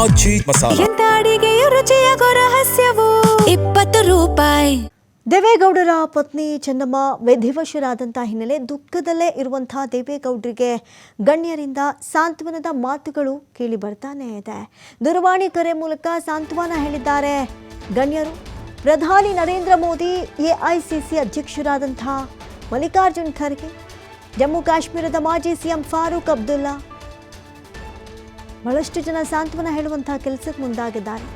ಮಜ್ಜಿ ಮಸಾಲ. ಎಂತ ಅಡಿಗೆಯ ರುಚಿಯಾಗೋ ರಹಸ್ಯವು 20 ರೂಪಾಯಿ. ದೇವೇಗೌಡರ ಪತ್ನಿ ಚೆನ್ನಮ್ಮ ವಿಧಿವಶರಾದಂಥ ಹಿನ್ನೆಲೆ ದುಃಖದಲ್ಲೇ ಇರುವಂತಹ ದೇವೇಗೌಡರಿಗೆ ಗಣ್ಯರಿಂದ ಸಾಂತ್ವನದ ಮಾತುಗಳು ಕೇಳಿ ಬರ್ತಾನೆ ಇದೆ. ದೂರವಾಣಿ ಕರೆ ಮೂಲಕ ಸಾಂತ್ವನ ಹೇಳಿದ್ದಾರೆ ಗಣ್ಯರು. ಪ್ರಧಾನಿ ನರೇಂದ್ರ ಮೋದಿ, ಎಐಸಿಸಿ ಅಧ್ಯಕ್ಷರಾದಂಥ ಮಲ್ಲಿಕಾರ್ಜುನ್ ಖರ್ಗೆ, ಜಮ್ಮು ಕಾಶ್ಮೀರದ ಮಾಜಿ ಸಿಎಂ ಫಾರೂಕ್ ಅಬ್ದುಲ್ಲಾ ಬಹಳಷ್ಟು ಜನ ಸಾಂತ್ವನ ಹೇಳುವಂತಹ ಕೆಲಸಕ್ಕೆ ಮುಂದಾಗಿದ್ದಾರೆ.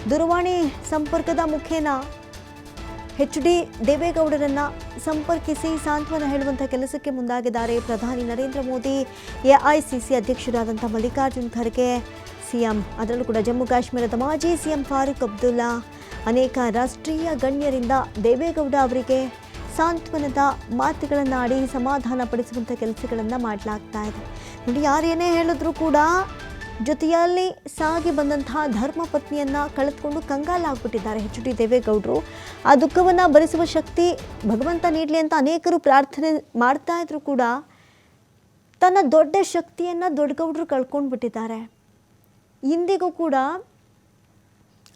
ದೂರವಾಣಿ ಸಂಪರ್ಕದ ಮುಖೇನ HD ದೇವೇಗೌಡರನ್ನ ಸಂಪರ್ಕಿಸಿ ಸಾಂತ್ವನ ಹೇಳುವಂಥ ಕೆಲಸಕ್ಕೆ ಮುಂದಾಗಿದ್ದಾರೆ ಪ್ರಧಾನಿ ನರೇಂದ್ರ ಮೋದಿ, ಎಐಸಿಸಿ ಅಧ್ಯಕ್ಷರಾದಂಥ ಮಲ್ಲಿಕಾರ್ಜುನ್ ಖರ್ಗೆ, ಸಿಎಂ, ಅದರಲ್ಲೂ ಕೂಡ ಜಮ್ಮು ಕಾಶ್ಮೀರದ ಮಾಜಿ ಸಿಎಂ ಫಾರೂಕ್ ಅಬ್ದುಲ್ಲಾ, ಅನೇಕ ರಾಷ್ಟ್ರೀಯ ಗಣ್ಯರಿಂದ ದೇವೇಗೌಡ ಅವರಿಗೆ ಸಾಂತ್ವನದ ಮಾತುಗಳನ್ನು ಆಡಿ ಸಮಾಧಾನ ಪಡಿಸುವಂಥ ಕೆಲಸಗಳನ್ನು ಮಾಡಲಾಗ್ತಾ ಇದೆ. ನೋಡಿ, ಯಾರೇನೇ ಹೇಳಿದ್ರು ಕೂಡ ಜೊತೆಯಲ್ಲಿ ಸಾಗಿ ಬಂದಂತಹ ಧರ್ಮ ಪತ್ನಿಯನ್ನು ಕಳೆದುಕೊಂಡು ಕಂಗಾಲಾಗ್ಬಿಟ್ಟಿದ್ದಾರೆ HD ದೇವೇಗೌಡರು. ಆ ದುಃಖವನ್ನು ಭರಿಸುವ ಶಕ್ತಿ ಭಗವಂತ ನೀಡಲಿ ಅಂತ ಅನೇಕರು ಪ್ರಾರ್ಥನೆ ಮಾಡ್ತಾ ಇದ್ರು ಕೂಡ ತನ್ನ ದೊಡ್ಡ ಶಕ್ತಿಯನ್ನು ದೊಡ್ಡಗೌಡರು ಕಳ್ಕೊಂಡು ಬಿಟ್ಟಿದ್ದಾರೆ. ಇಂದಿಗೂ ಕೂಡ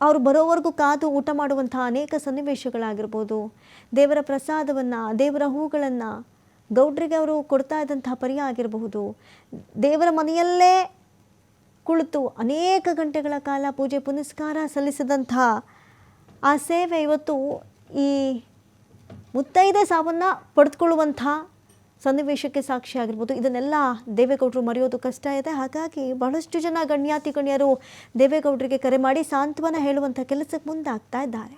ಅವರು ಬರೋವರೆಗೂ ಕಾದು ಊಟ ಮಾಡುವಂತಹ ಅನೇಕ ಸನ್ನಿವೇಶಗಳಾಗಿರ್ಬೋದು, ದೇವರ ಪ್ರಸಾದವನ್ನು, ದೇವರ ಹೂಗಳನ್ನು ಗೌಡ್ರಿಗೆ ಅವರು ಕೊಡ್ತಾ ಇದ್ದಂತಹ ಪರಿಯ ಆಗಿರಬಹುದು, ದೇವರ ಮನೆಯಲ್ಲೇ ಕುಳಿತು ಅನೇಕ ಗಂಟೆಗಳ ಕಾಲ ಪೂಜೆ ಪುನಸ್ಕಾರ ಸಲ್ಲಿಸಿದಂಥ ಆ ಸೇವೆ ಇವತ್ತು ಈ ಮುತ್ತೈದೆ ಸಾವನ್ನು ಪಡೆದುಕೊಳ್ಳುವಂಥ ಸನ್ನಿವೇಶಕ್ಕೆ ಸಾಕ್ಷಿ ಆಗಿರ್ಬೋದು. ಇದನ್ನೆಲ್ಲ ದೇವೇಗೌಡರು ಮರೆಯೋದು ಕಷ್ಟ ಇದೆ. ಹಾಗಾಗಿ ಬಹಳಷ್ಟು ಜನ ಗಣ್ಯಾತಿ ಗಣ್ಯರು ದೇವೇಗೌಡರಿಗೆ ಕರೆ ಮಾಡಿ ಸಾಂತ್ವನ ಹೇಳುವಂಥ ಕೆಲಸಕ್ಕೆ ಮುಂದಾಗ್ತಾ ಇದ್ದಾರೆ.